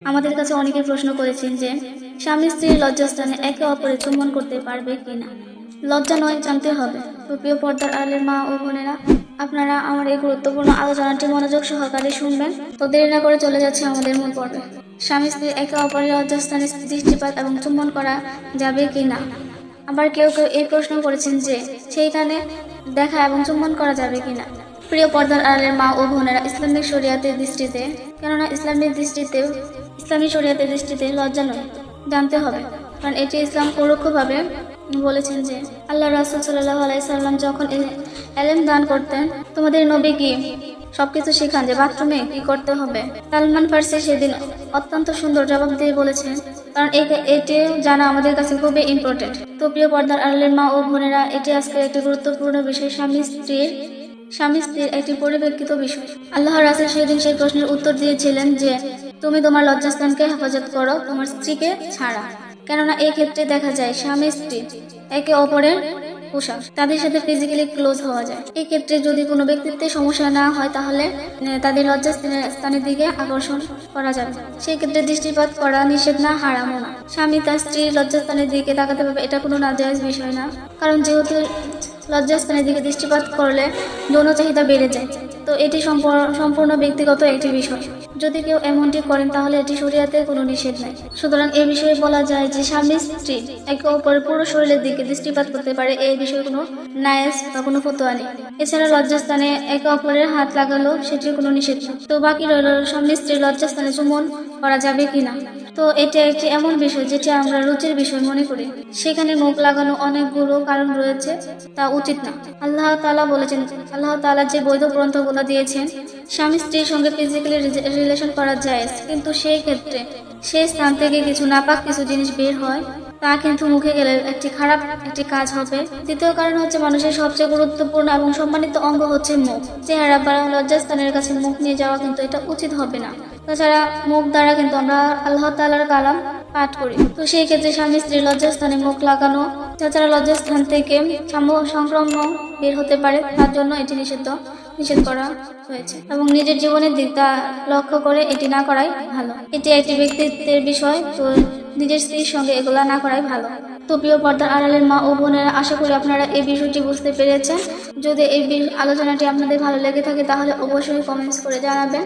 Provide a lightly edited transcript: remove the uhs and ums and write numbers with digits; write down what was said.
আমাদের কাছে অনেকে প্রশ্ন করেছেন যে স্বামী স্ত্রীর লজ্জাস্থানে একে অপরে চুম্বন করতে পারবে কিনা। লজ্জা নয়, জানতে হবে। তো প্রিয় পর্দার আড়ালের মা ও বোনেরা, আপনারা আমার এই গুরুত্বপূর্ণ আলোচনাটি মনোযোগ সহকারে শুনবেন। তো দেরি না করে চলে যাচ্ছে আমাদের মূল পর্বে। স্বামী স্ত্রী একে অপরের লজ্জাস্থানে দৃষ্টিপাত এবং চুম্বন করা যাবে কিনা। আবার কেউ কেউ এই প্রশ্ন করেছেন যে সেইখানে দেখা এবং চুম্বন করা যাবে কিনা। প্রিয় পর্দার আড়ালের মা ও বোনেরা, ইসলামিক শরিয়াতের দৃষ্টিতে, কেননা ইসলামী শরিয়াতের দৃষ্টিতে লজ্জা নয়, জানতে হবে। কারণ এটি ইসলাম পরোক্ষভাবে বলেছেন যে আল্লাহ রাসূল সাল্লাল্লাহু আলাইহি সাল্লাম যখন এলেম দান করতেন, তোমাদের নবী কি সবকিছু শেখান যে বাথরুমে কি করতে হবে। সালমান ফার্সি সেদিন অত্যন্ত সুন্দর জবাব দিয়ে বলেছেন, কারণ এটি জানা আমাদের কাছে খুবই ইম্পর্টেন্ট। তো প্রিয় পর্দার আড়ালের মা ও বোনেরা, এটি আজকের একটি গুরুত্বপূর্ণ বিষয়, স্বামী স্ত্রীর একটি পরিপ্রেক্ষিত বিষয়। আল্লাহ রাসূল সেদিন সেই প্রশ্নের উত্তর দিয়েছিলেন যে তুমি তোমার লজ্জাস্থানকে হেফাজত করো তোমার স্ত্রীকে ছাড়া। কেননা এই ক্ষেত্রে দেখা যায় স্বামী স্ত্রী একে অপরের পোশাক, তাদের সাথে ফিজিক্যালি ক্লোজ হওয়া যায়। এই ক্ষেত্রে যদি কোনো ব্যক্তিত্বের সমস্যা না হয়, তাহলে তাদের লজ্জাস্থানের দিকে আকর্ষণ করা যাবে। সেই ক্ষেত্রে দৃষ্টিপাত করা নিষেধ না, হারামও না। স্বামী তার স্ত্রীর লজ্জাস্থানের দিকে তাকাতে পারবে, এটা কোনো নাজায়েজ বিষয় না। কারণ যেহেতু লজ্জাস্থানের দিকে দৃষ্টিপাত করলে যৌন চাহিদা বেড়ে যায়, তো এটি সম্পূর্ণ ব্যক্তিগত একটি বিষয়। যদি কেউ এমনটি করেন তাহলে এটি শরিয়াতে কোনো নিষেধ নাই। সুতরাং এই বিষয়ে বলা যায় যে স্বামী স্ত্রী একে অপরের পুরো শরীরের দিকে দৃষ্টিপাত করতে পারে, এই বিষয়ে কোনো নায়েজ বা কোনো ফতোয়া নেই। এছাড়া লজ্জাস্থানে একে অপরের হাত লাগালো সেটির কোনো নিষেধ নেই। তো বাকি রইল স্বামী স্ত্রীর লজ্জাস্থানে চুম্বন করা যাবে কিনা। তো এটা একটি এমন বিষয় যেটা আমরা রুচির বিষয় মনে করি, সেখানে মুখ লাগানো অনেকগুলো কারণ রয়েছে, তা উচিত না। আল্লাহ তাআলা বলেছেন, আল্লাহ তাআলা যে বৈধ গ্রন্থগুলো দিয়েছেন, স্বামী স্ত্রীর সঙ্গে ফিজিক্যালি রিলেশন করা যায়, কিন্তু সেই ক্ষেত্রে সেই স্থান থেকে কিছু নাপাক কিছু জিনিস বের হয়, তা কিন্তু মুখে গেলে খারাপ একটি কাজ হবে। দ্বিতীয় কারণ হচ্ছে, মানুষের সবচেয়ে গুরুত্বপূর্ণ এবং সম্মানিত অঙ্গ হচ্ছে মুখ। চেহারা বা লজ্জাস্থানের কাছে মুখ নিয়ে যাওয়া কিন্তু এটা উচিত হবে না। তাছাড়া মুখ দ্বারা কিন্তু আমরা আল্লাহ তাআলার কালাম পাঠ করি। তো সেই ক্ষেত্রে স্বামী স্ত্রীর লজ্জাস্থানে মুখ লাগানো, তাছাড়া লজ্জাস্থান থেকে সংক্রমণ বের হতে পারে, তার জন্য এটি নিষেধ করা হয়েছে। এবং নিজের জীবনের দিকটা লক্ষ্য করে এটি না করাই ভালো। এটি একটি ব্যক্তিত্বের বিষয়, তো নিজের স্ত্রীর সঙ্গে এগুলা না করাই ভালো। তো প্রিয় পর্দার আড়ালের মা ও বোনেরা, আশা করি আপনারা এই বিষয়টি বুঝতে পেরেছেন। যদি এই আলোচনাটি আপনাদের ভালো লেগে থাকে তাহলে অবশ্যই কমেন্টস করে জানাবেন।